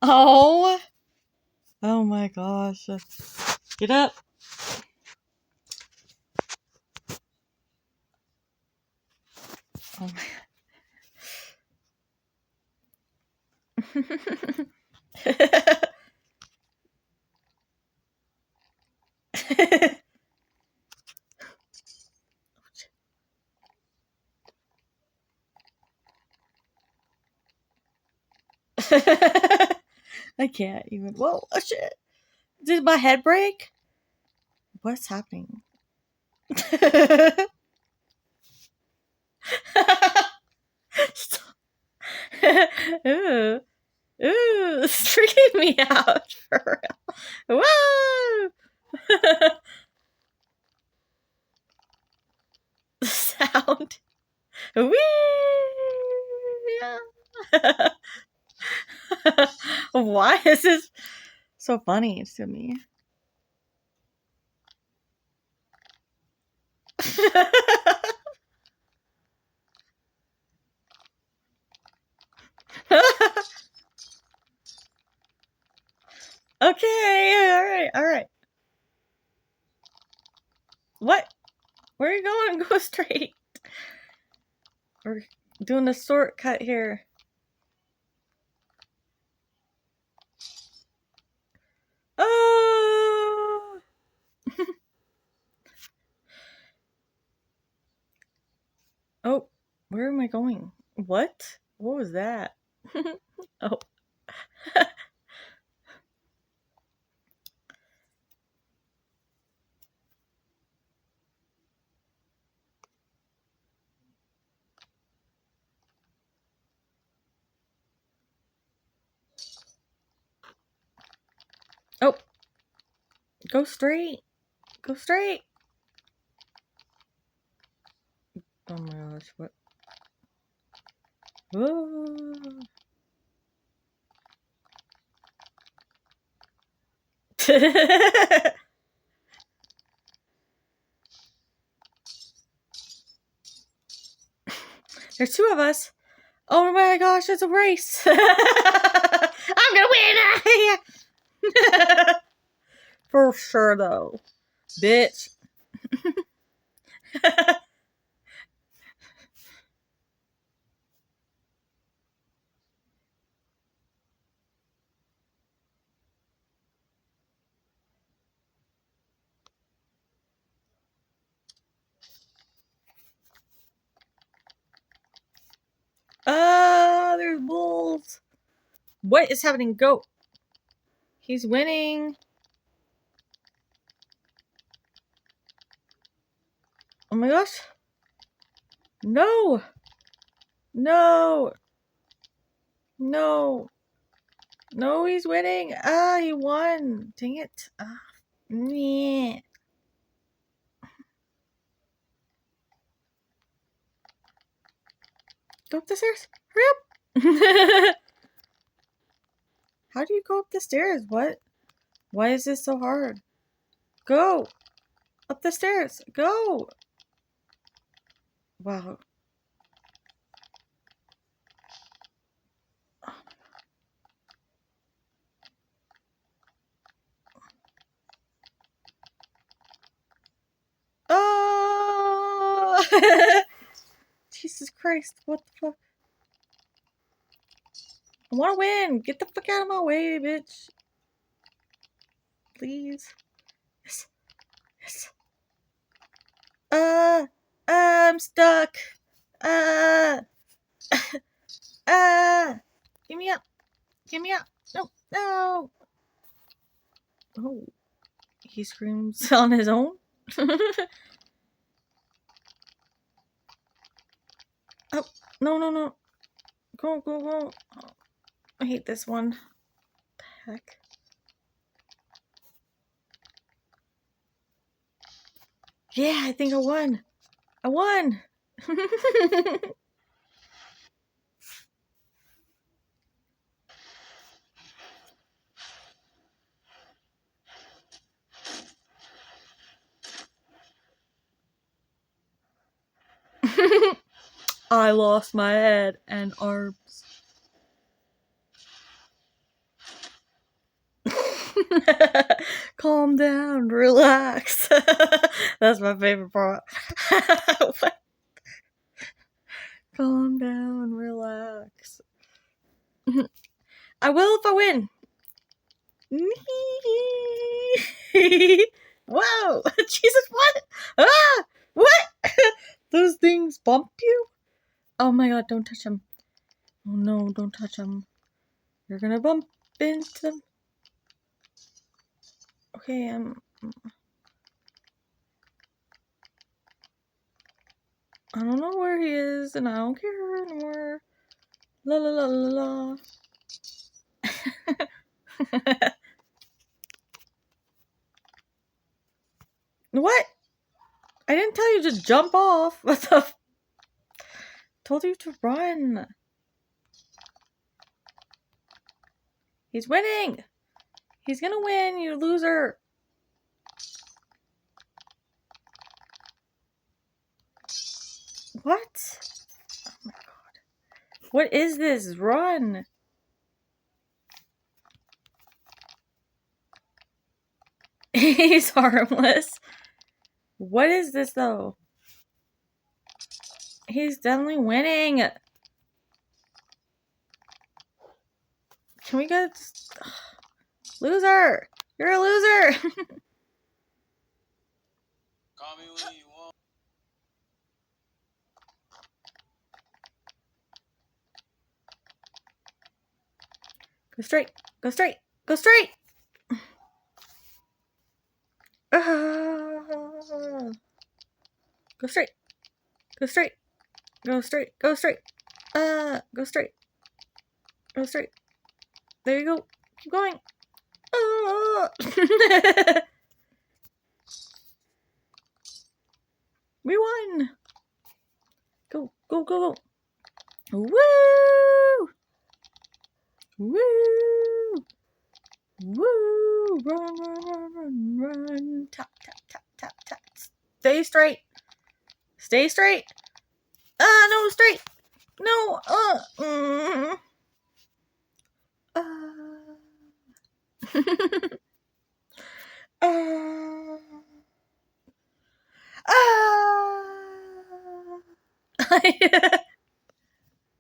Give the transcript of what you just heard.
Oh. Oh my gosh. Get up. Oh my. I can't even. Whoa, oh shit. Did my head break? What's happening? Ooh. Ooh, it's freaking me out for real. Whoa! The sound. Whee! Why is this so funny to me? Okay, alright, alright. What? Where are you going? Go straight. We're doing a shortcut here. Oh! Oh, where am I going? What? What was that? Oh. Oh. Go straight. Go straight. Oh my gosh, what? Whoa. There's two of us. Oh my gosh, it's a race. I'm gonna win. For sure though. Bitch. There's bulls. What is happening? Go. He's winning. Oh my gosh. No. No. No. No, he's winning. He won. Dang it. Meh. Go up the stairs. Hurry up. How do you go up the stairs? What? Why is this so hard? Go. Up the stairs. Go. Wow. Oh! Jesus Christ. What the fuck? I want to win. Get the fuck out of my way, bitch. Please. Yes. Yes. I'm stuck. Uh, Get me up. Get me up. No, no. Oh, he screams on his own. Oh, no, no, no. Go, go, go. Oh, I hate this one. What the heck? Yeah, I think I won. I won. I lost my head and arms. Calm down, relax. That's my favorite part. What? Calm down, relax. I will if I win. Whoa! Jesus, what? Ah! What? Those things bump you? Oh my god, don't touch them. Oh no, don't touch them. You're gonna bump into them. Okay, I don't know where he is, and I don't care anymore. La la la la la. What? I didn't tell you to jump off. What the told you to run. He's winning. He's gonna win, you loser. What? Oh my god. What is this? Run. He's harmless. What is this though? He's definitely winning. Can we get... Loser! You're a loser! Call me when you want. Go straight! Go straight! Go straight! Go straight! Go straight! Go straight! Go straight! Go straight! Go straight! There you go! Keep going! We won! Go, go, go, go! Woo! Woo! Woo! Run, run, run, run, run! Tap, tap, tap, tap, tap. Stay straight! Stay straight! No, straight! No,